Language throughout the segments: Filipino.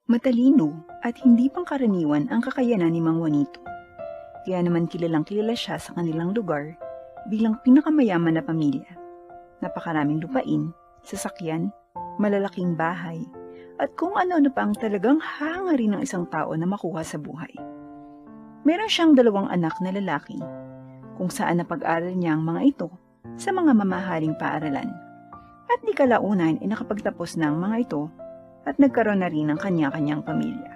Matalino at hindi pangkaraniwan ang kakayanan ni Mang Juanito. Kaya naman kilalang kilala siya sa kanilang lugar bilang pinakamayaman na pamilya. Napakaraming lupain, sasakyan, malalaking bahay, at kung ano-ano pa ang talagang hangarin ng isang tao na makuha sa buhay. Meron siyang 2 anak na lalaki, kung saan napag-aral niya ang mga ito sa mga mamahaling paaralan. At di kalaunan ay nakapagtapos ng mga ito at nagkaroon na rin ng kanya-kanyang pamilya.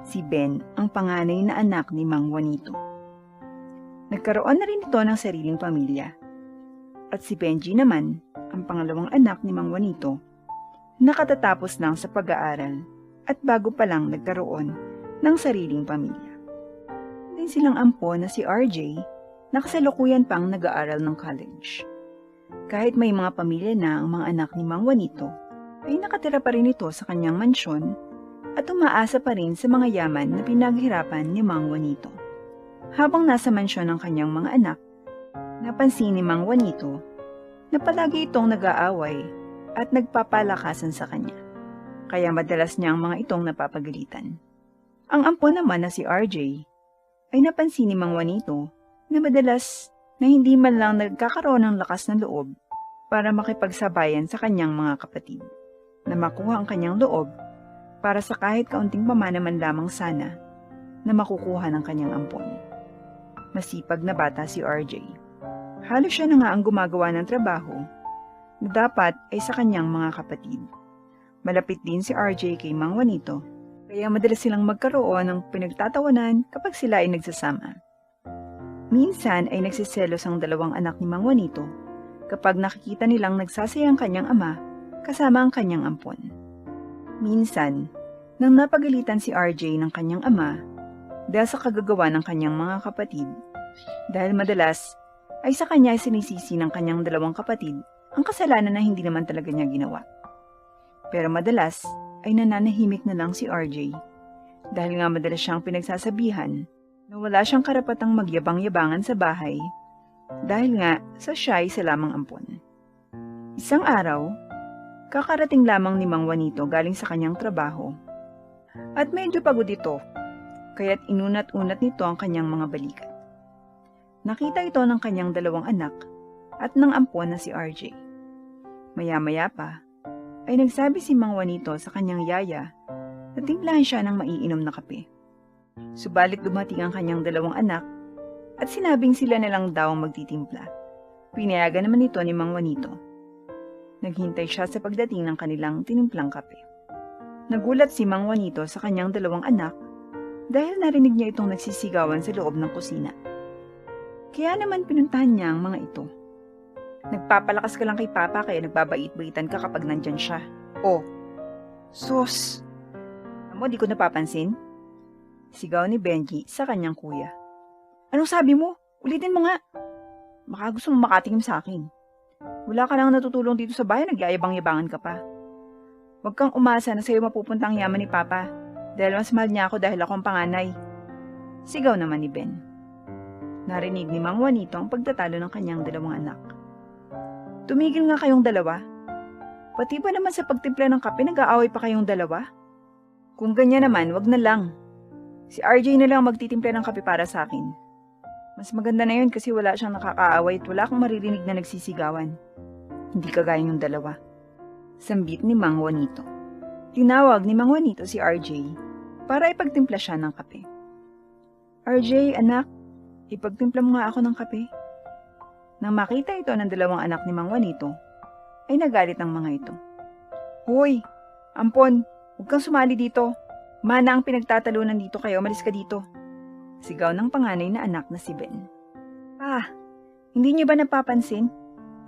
Si Ben ang panganay na anak ni Mang Juanito. Nagkaroon na rin ito ng sariling pamilya. At si Benji naman, ang pangalawang anak ni Mang Juanito, nakatatapos lang sa pag-aaral at bago pa lang nagkaroon ng sariling pamilya. Din silang ampon na si RJ na kasalukuyan pang nag-aaral ng college. Kahit may mga pamilya na ang mga anak ni Mang Juanito, ay nakatira pa rin ito sa kanyang mansyon at umaasa pa rin sa mga yaman na pinaghirapan ni Mang Juanito. Habang nasa mansyon ng kanyang mga anak, napansin ni Mang Juanito na palagi itong nag-aaway at nagpapalakasan sa kanya, kaya madalas niya ang mga itong napapagalitan. Ang ampon naman na si RJ ay napansin ni Mang Juanito na madalas na hindi man lang nagkakaroon ng lakas ng loob para makipagsabayan sa kanyang mga kapatid, na makuha ang kanyang loob para sa kahit kaunting pamanaman lamang sana na makukuha ng kanyang ampon. Masipag na bata si RJ. Halos siya na nga ang gumagawa ng trabaho na dapat ay sa kanyang mga kapatid. Malapit din si RJ kay Mang Juanito, kaya madalas silang magkaroon ng pinagtatawanan kapag sila ay nagsasama. Minsan ay nagsiselos ang 2 anak ni Mang Juanito kapag nakikita nilang nagsasayang kanyang ama kasama ang kanyang ampon. Minsan, nang napagalitan si RJ ng kanyang ama dahil sa kagagawa ng kanyang mga kapatid, dahil madalas ay sa kanya ay sinisisi ng kanyang 2 kapatid ang kasalanan na hindi naman talaga niya ginawa. Pero madalas ay nananahimik na lang si RJ dahil nga madalas siyang pinagsasabihan na wala siyang karapatang magyabang-yabangan sa bahay dahil nga sa siya ay isa lamang ampon. Isang araw, kakarating lamang ni Mang Juanito galing sa kanyang trabaho at medyo pagod ito, kaya't inunat-unat nito ang kanyang mga balikat. Nakita ito ng kanyang 2 anak at ng ampon na si RJ. Maya-maya pa, ay nagsabi si Mang Juanito sa kanyang yaya na timplahan siya ng maiinom na kape. Subalit dumating ang kanyang 2 anak at sinabing sila na lang daw ang magtitimpla. Pinayagan naman ito ni Mang Juanito. Naghintay siya sa pagdating ng kanilang tinimplang kape. Nagulat si Mang Juanito sa kanyang 2 anak dahil narinig niya itong nagsisigawan sa loob ng kusina. Kaya naman pinuntahan niya ang mga ito. Nagpapalakas ka lang kay Papa kaya nagbabait-baitan ka kapag nandyan siya. Oh, sus! Amo, di ko napapansin? Sigaw ni Benji sa kanyang kuya. Anong sabi mo? Ulitin mo nga. Baka gusto mo makatingin sa akin. Wala ka lang natutulong dito sa bahay, nagyayabang-yabangan ka pa. Huwag kang umasa na sa'yo mapupunta ang yaman ni Papa dahil mas mahal niya ako dahil ako ang panganay. Sigaw naman ni Ben. Narinig ni Mang Juanito ang pagtatalo ng kanyang 2 anak. Tumigil nga kayong 2. Pati ba naman sa pagtimpla ng kape nag-aaway pa kayong 2? Kung ganyan naman, wag na lang. Si RJ na lang magtitimpla ng kape para sa akin. Mas maganda na yun kasi wala siyang nakakaaway at wala kang maririnig na nagsisigawan. Hindi kagaya yung 2. Sambit ni Mang Juanito. Tinawag ni Mang Juanito si RJ para ipagtimpla siya ng kape. RJ, anak, ipagtimpla mo nga ako ng kape. Nang makita ito ng 2 anak ni Mang Juanito, ay nagalit ang mga ito. Hoy, ampon, huwag kang sumali dito. Mana ang pinagtatalunan dito kayo, malis ka dito. Sigaw ng panganay na anak na si Ben. Hindi niyo ba napapansin?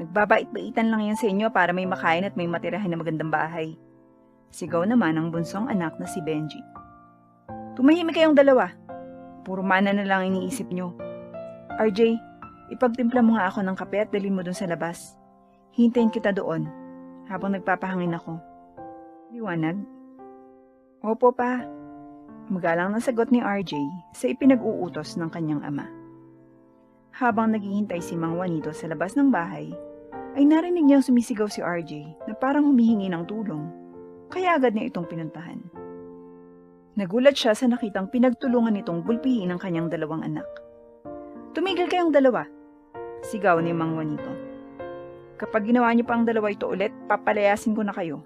Nagbabait-baitan lang yan sa inyo para may makain at may matirahan na magandang bahay. Sigaw naman ang bunsong anak na si Benji. Tumahimik kayong 2. Puro mana na lang iniisip nyo. RJ, ipagtimpla mo nga ako ng kape at dalhin mo dun sa labas. Hintayin kita doon habang nagpapahangin ako. Liwanag? Opo pa. Magalang na sagot ni RJ sa ipinag-uutos ng kanyang ama. Habang naghihintay si Mang Juanito sa labas ng bahay, ay narinig niyang sumisigaw si RJ na parang humihingi ng tulong, kaya agad niya itong pinuntahan. Nagulat siya sa nakitang pinagtulungan nitong gulpihin ang kanyang dalawang anak. "Tumigil kayong dalawa!" sigaw ni Mang Juanito. "Kapag ginawa niyo pa ang dalawa ito ulit, papalayasin ko na kayo."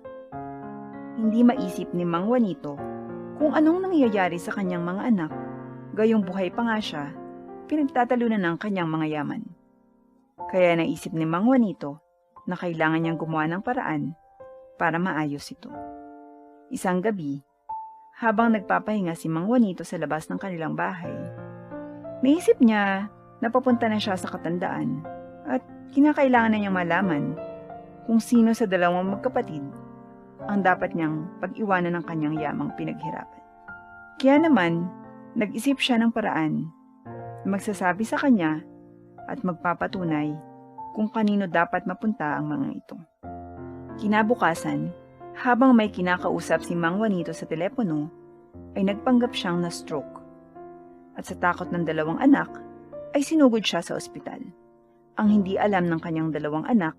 Hindi maisip ni Mang Juanito kung anong nangyayari sa kanyang mga anak, gayong buhay pa nga siya, pinagtatalunan ng kanyang mga yaman. Kaya naisip ni Mang Juanito na kailangan niyang gumawa ng paraan para maayos ito. Isang gabi, habang nagpapahinga si Mang Juanito sa labas ng kanilang bahay, naisip niya na papunta na siya sa katandaan at kinakailangan na niyang malaman kung sino sa dalawang magkapatid ang dapat niyang pag-iwanan ng kanyang yamang pinaghirapan. Kaya naman, nag-isip siya ng paraan na magsasabi sa kanya at magpapatunay kung kanino dapat mapunta ang mga ito. Kinabukasan, habang may kinakausap si Mang Juanito sa telepono, ay nagpanggap siyang na-stroke. At sa takot ng dalawang anak, ay sinugod siya sa ospital. Ang hindi alam ng kanyang dalawang anak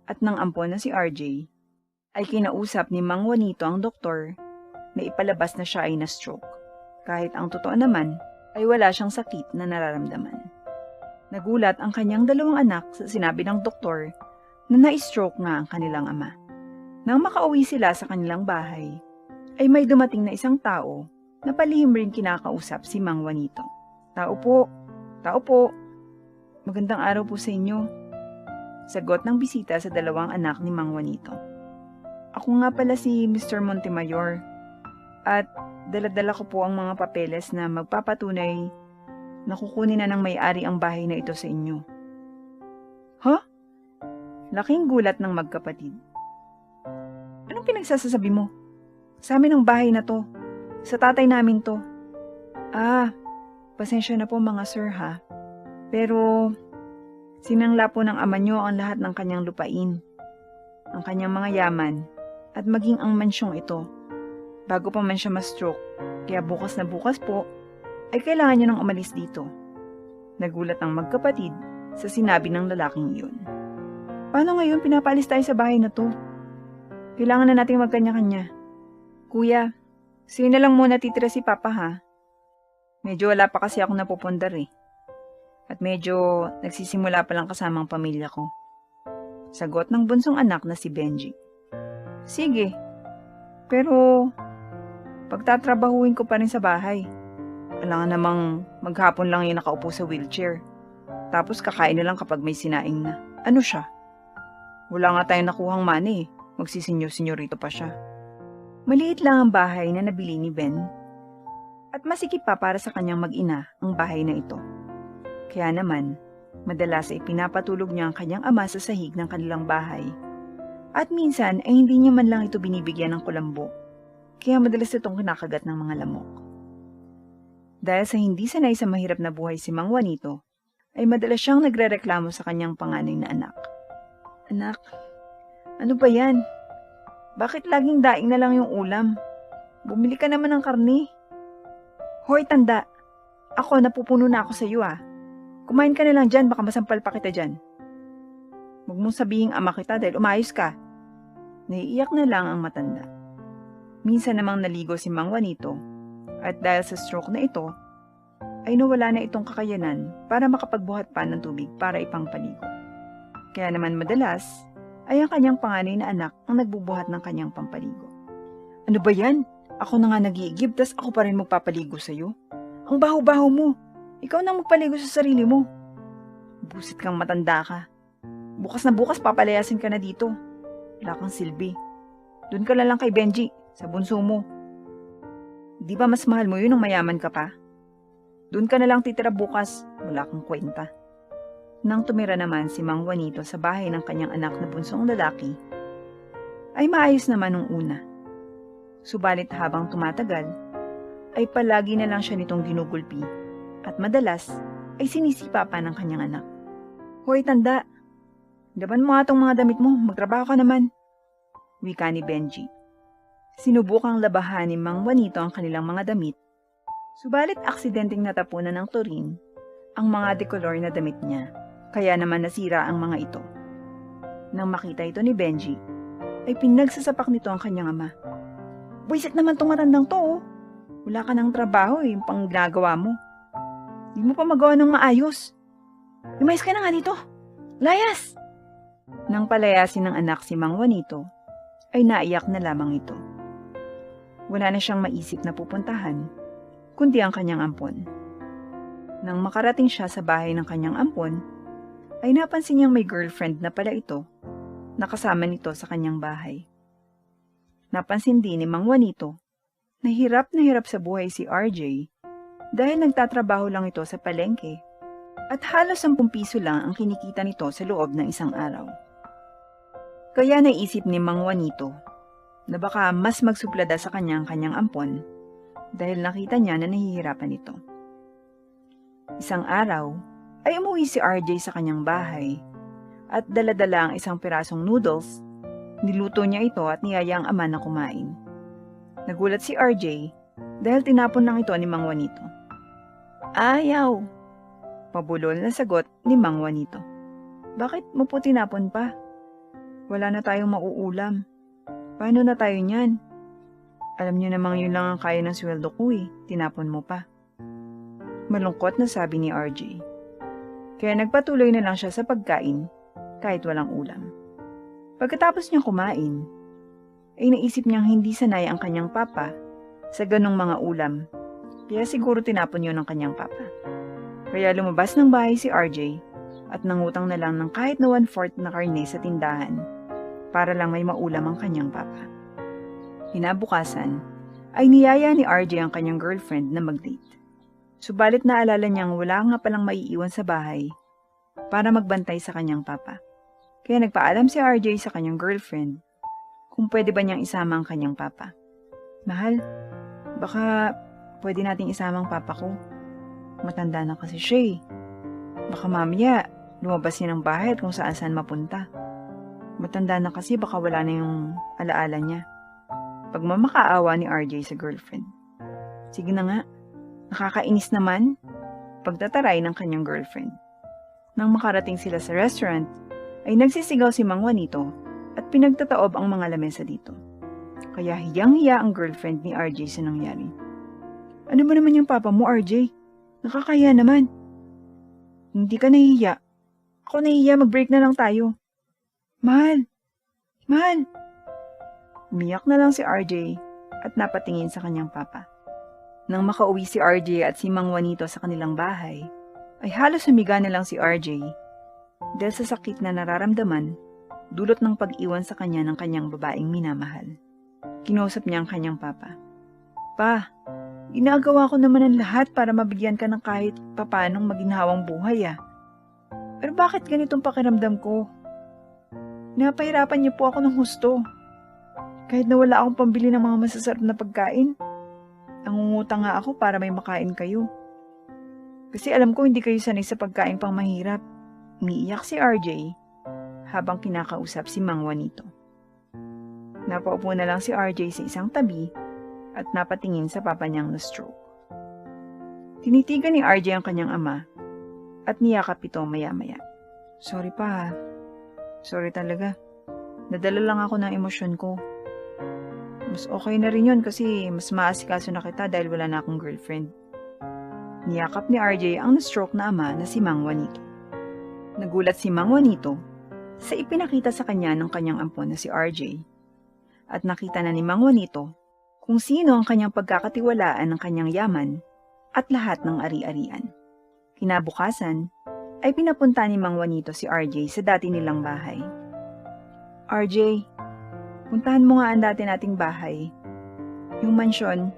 at ng ampon na si RJ, ay kinausap ni Mang Juanito ang doktor na ipalabas na siya ay na-stroke, kahit ang totoo naman ay wala siyang sakit na nararamdaman. Nagulat ang kanyang dalawang anak sa sinabi ng doktor na na-stroke nga ang kanilang ama. Nang makauwi sila sa kanilang bahay, ay may dumating na isang tao na palihim rin kinakausap si Mang Juanito. "Tao po, tao po, magandang araw po sa inyo," sagot ng bisita sa dalawang anak ni Mang Juanito. "Ako nga pala si Mr. Montemayor at dala-dala ko po ang mga papeles na magpapatunay na kukunin na ng may-ari ang bahay na ito sa inyo." "Ha?" Laking gulat ng magkapatid. "Anong pinagsasabi mo? Sa amin ang bahay na to. Sa tatay namin to." "Ah, pasensya na po mga sir ha. Pero sinangla po ng ama nyo ang lahat ng kanyang lupain, ang kanyang mga yaman, at maging ang mansyong ito, bago pa man siya ma-stroke. Kaya bukas na bukas po, ay kailangan niyo nang umalis dito." Nagulat ang magkapatid sa sinabi ng lalaking iyon. "Paano ngayon pinapalis tayo sa bahay na to? Kailangan na nating magkanya-kanya." "Kuya, sa'yo na lang muna titira si Papa ha. Medyo wala pa kasi ako napupundar eh. At medyo nagsisimula pa lang kasamang pamilya ko." Sagot ng bunsong anak na si Benji. "Sige, pero pagtatrabahuin ko pa rin sa bahay. Kailangan namang maghapon lang yung nakaupo sa wheelchair. Tapos kakain na lang kapag may sinaing na. Ano siya? Wala nga tayong nakuhang money eh. Magsisinyo-sinyorito pa siya." Maliit lang ang bahay na nabili ni Ben. At masikip pa para sa kanyang mag-ina ang bahay na ito. Kaya naman, madalas ay pinapatulog niya ang kanyang ama sa sahig ng kanilang bahay. At minsan ay hindi niya man lang ito binibigyan ng kulambo. Kaya madalas itong kinakagat ng mga lamok. Dahil sa hindi sanay sa mahirap na buhay si Mang Juanito, ay madalas siyang nagrereklamo sa kanyang panganay na anak. "Anak, ano ba yan? Bakit laging daing na lang yung ulam? Bumili ka naman ng karne." "Hoy tanda, ako napupuno na ako sa iyo ah. Kumain ka na lang dyan, baka masampal pa kita dyan. Huwag mong sabihing ama kita dahil umayos ka." Naiiyak na lang ang matanda. Minsan namang naligo si Mang Juanito at dahil sa stroke na ito, ay nawala na itong kakayanan para makapagbuhat pa ng tubig para ipangpaligo. Kaya naman madalas ay ang kanyang panganay na anak ang nagbubuhat ng kanyang pampaligo. "Ano ba yan? Ako na nga nag-iigib, tas ako pa rin magpapaligo sa'yo. Ang baho-baho mo. Ikaw nang magpaligo sa sarili mo. Busit kang matanda ka. Bukas na bukas papalayasin ka na dito. Wala kang silbi. Doon ka lang kay Benji, sa bunso mo. Di ba mas mahal mo yun nung mayaman ka pa? Doon ka na lang titira bukas, wala kang kwenta." Nang tumira naman si Mang Juanito sa bahay ng kanyang anak na bunsong lalaki, ay maayos naman nung una. Subalit habang tumatagal, ay palagi na lang siya nitong ginugulpi at madalas ay sinisipa pa ng kanyang anak. "Hoy tanda, laban mo nga tong mga damit mo, magtrabaho ka naman," wika ni Benji. Sinubukang labahan ni Mang Juanito ang kanilang mga damit, subalit aksidenteng natapunan ng turin ang mga dekolor na damit niya, kaya naman nasira ang mga ito. Nang makita ito ni Benji, ay pinagsasapak nito ang kanyang ama. "Buisit naman tong matandang to oh. Wala ka ng trabaho yung pang ginagawa mo. Di mo pa magawa ng maayos. Lumayas ka na nga dito. Layas! Nang palayasin ng anak si Mang Juanito, ay naiyak na lamang ito. Wala na siyang maisip na pupuntahan, kundi ang kanyang ampon. Nang makarating siya sa bahay ng kanyang ampon, ay napansin niyang may girlfriend na pala ito, nakasama nito sa kanyang bahay. Napansin din ni Mang Juanito na hirap sa buhay si RJ dahil nagtatrabaho lang ito sa palengke at halos 10 piso lang ang kinikita nito sa loob ng isang araw. Kaya naisip ni Mang Juanito na baka mas magsuplada sa kanyang ampon dahil nakita niya na nahihirapan ito. Isang araw ay umuwi si RJ sa kanyang bahay at dala-dala ang isang pirasong noodles. Niluto niya ito at niyaya ang ama na kumain. Nagulat si RJ dahil tinapon lang ito ni Mang Juanito. Ayaw! Pabulol na sagot ni Mang Juanito. Bakit mo po tinapon pa? Wala na tayong mauulam. Paano na tayo niyan? Alam niyo namang yun lang ang kaya ng sweldo ko eh. Tinapon mo pa. Malungkot na sabi ni RJ. Kaya nagpatuloy na lang siya sa pagkain kahit walang ulam. Pagkatapos niyang kumain, ay naisip niyang hindi sanay ang kanyang papa sa ganong mga ulam. Kaya siguro tinapon yun ng kanyang papa. Kaya lumabas ng bahay si RJ at nangutang na lang ng kahit na 1/4 na karne sa tindahan para lang may maulam ang kanyang papa. Kinabukasan, ay niyaya ni RJ ang kanyang girlfriend na mag-date. Subalit naalala niyang wala nga palang maiiwan sa bahay para magbantay sa kanyang papa. Kaya nagpaalam si RJ sa kanyang girlfriend kung pwede ba niyang isama ang kanyang papa. Mahal, baka pwede nating isama ang papa ko. Matanda na kasi siya eh. Baka mamaya, lumabas niya ng bahay at kung saan mapunta. Matanda na kasi baka wala na yung alaala niya. Pagmamakaawa ni RJ sa girlfriend. Sige na nga, nakakainis naman. Pagtataray ng kanyang girlfriend. Nang makarating sila sa restaurant, ay nagsisigaw si Mang Juanito at pinagtataob ang mga lamesa dito. Kaya hiyang-hiya ang girlfriend ni RJ sa nangyari. Ano ba naman yung papa mo, RJ? Nakakaya naman. Hindi ka nahihiya. Ako nahihiya, mag-break na lang tayo. Mahal! Mahal! Umiyak na lang si RJ at napatingin sa kanyang papa. Nang makauwi si RJ at si Mang Juanito sa kanilang bahay, ay halos humiga na lang si RJ dahil sa sakit na nararamdaman dulot ng pag-iwan sa kanya ng kanyang babaeng minamahal. Kinausap niya ang kanyang papa. Pa, ginagawa ko naman ang lahat para mabigyan ka ng kahit papanong maginhawang buhay Pero bakit ganitong pakiramdam ko? Napahirapan niyo po ako ng husto. Kahit na wala akong pambili ng mga masasarap na pagkain, nangungutang nga ako para may makain kayo. Kasi alam ko hindi kayo sanay sa pagkain pang mahirap. Umiiyak si RJ habang kinakausap si Mang Juanito. Napaupo na lang si RJ sa isang tabi at napatingin sa papa niyang na-stroke. Tinitigan ni RJ ang kanyang ama at niyakap ito maya-maya. Sorry pa Sorry talaga. Nadala lang ako ng emosyon ko. Mas okay na rin yun kasi mas maasikaso na kita dahil wala na akong girlfriend. Niyakap ni RJ ang na-stroke na ama na si Mang Juanito. Nagulat si Mang Juanito sa ipinakita sa kanya ng kanyang ampon na si RJ. At nakita na ni Mang Juanito kung sino ang kanyang pagkakatiwalaan ng kanyang yaman at lahat ng ari-arian. Kinabukasan ay pinapunta ni Mang Juanito si RJ sa dati nilang bahay. RJ, puntahan mo nga ang dati nating bahay. Yung mansyon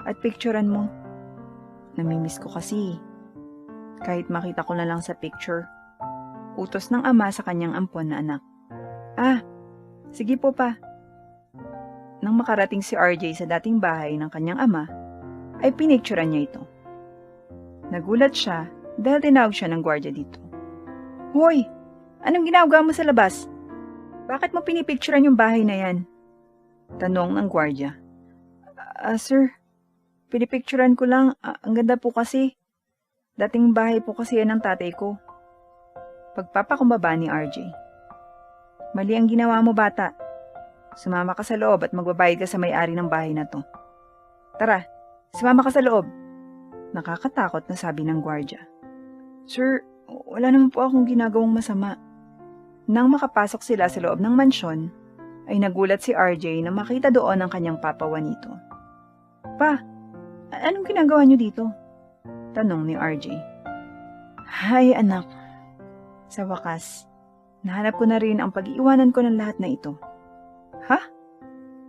at picturean mo. Namimiss ko kasi. Kahit makita ko na lang sa picture. Utos ng ama sa kanyang ampon na anak. Sige po pa. Nang makarating si RJ sa dating bahay ng kanyang ama, ay pinicturean niya ito. Nagulat siya dahil tinawag siya ng gwardiya dito. Hoy! Anong ginagawa mo sa labas? Bakit mo pinipicturean yung bahay na yan? Tanong ng gwardiya. Sir, pinipicturean ko lang. Ang ganda po kasi. Dating bahay po kasi yan ng tatay ko. Pagpapakumbaba ni RJ. Mali ang ginawa mo, bata. Sumama ka sa loob at magbabayad ka sa may-ari ng bahay na to. Tara, Sumama ka sa loob. Nakakatakot na sabi ng gwardya. Sir, wala naman po akong ginagawang masama. Nang makapasok sila sa loob ng mansyon, ay nagulat si RJ na makita doon ang kanyang papa Juanito. Pa, anong ginagawa niyo dito? Tanong ni RJ. Hay anak, sa wakas, nahanap ko na rin ang pag-iiwanan ko ng lahat na ito. Ha?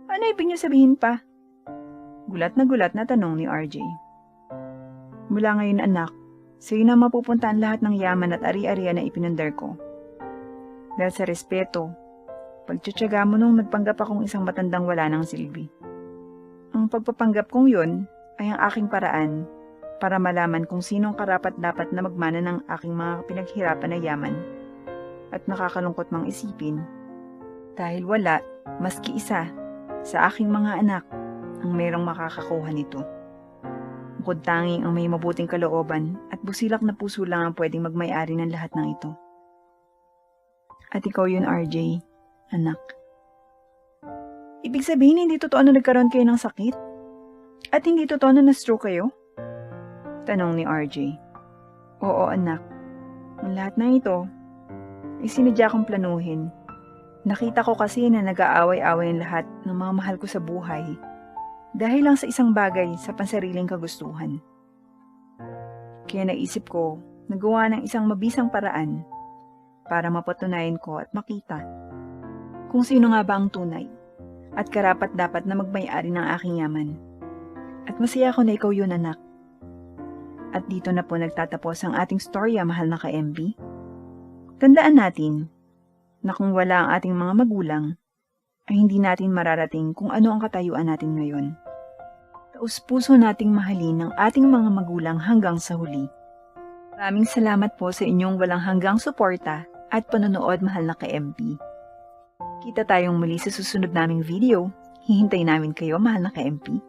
Ano ibig niyo sabihin pa? Gulat na tanong ni RJ. Mula ngayon anak, sa'yo na mapupunta ang lahat ng yaman at ari-arian na ipinundar ko. Dahil sa respeto, pagtsatsaga mo nung nagpanggap akong isang matandang wala ng silbi. Ang pagpapanggap kong yun ay ang aking paraan para malaman kung sinong karapat-dapat na magmana ng aking mga pinaghirapan na yaman. At nakakalungkot mang isipin, dahil wala, maski isa, sa aking mga anak ang mayroong makakakuha nito. Bukod tanging ang may mabuting kalooban at busilak na puso lang ang pwedeng magmay-ari ng lahat ng ito. At ikaw yun, RJ, anak. Ibig sabihin hindi totoo na nagkaroon kayo ng sakit? At hindi totoo na na-stroke kayo? Tanong ni RJ. Oo, anak. Ang lahat ng ito ay sinadya kong planuhin. Nakita ko kasi na nag-aaway-away ang lahat ng mga mahal ko sa buhay dahil lang sa isang bagay sa pansariling kagustuhan. Kaya naisip ko na gawa ng isang mabisang paraan para mapatunayan ko at makita kung sino nga ba ang tunay at karapat-dapat na magmay-ari ng aking yaman. At masaya ako na ikaw yun, anak. At dito na po nagtatapos ang ating storya, mahal na ka-MB. Tandaan natin na kung wala ang ating mga magulang, ay hindi natin mararating kung ano ang katayuan natin ngayon. Taus-puso nating mahalin ang ating mga magulang hanggang sa huli. Maraming salamat po sa inyong walang hanggang suporta at panonood, mahal na ka-MB. Kita tayong muli sa susunod naming video. Hihintay namin kayo, mahal na ka-MP.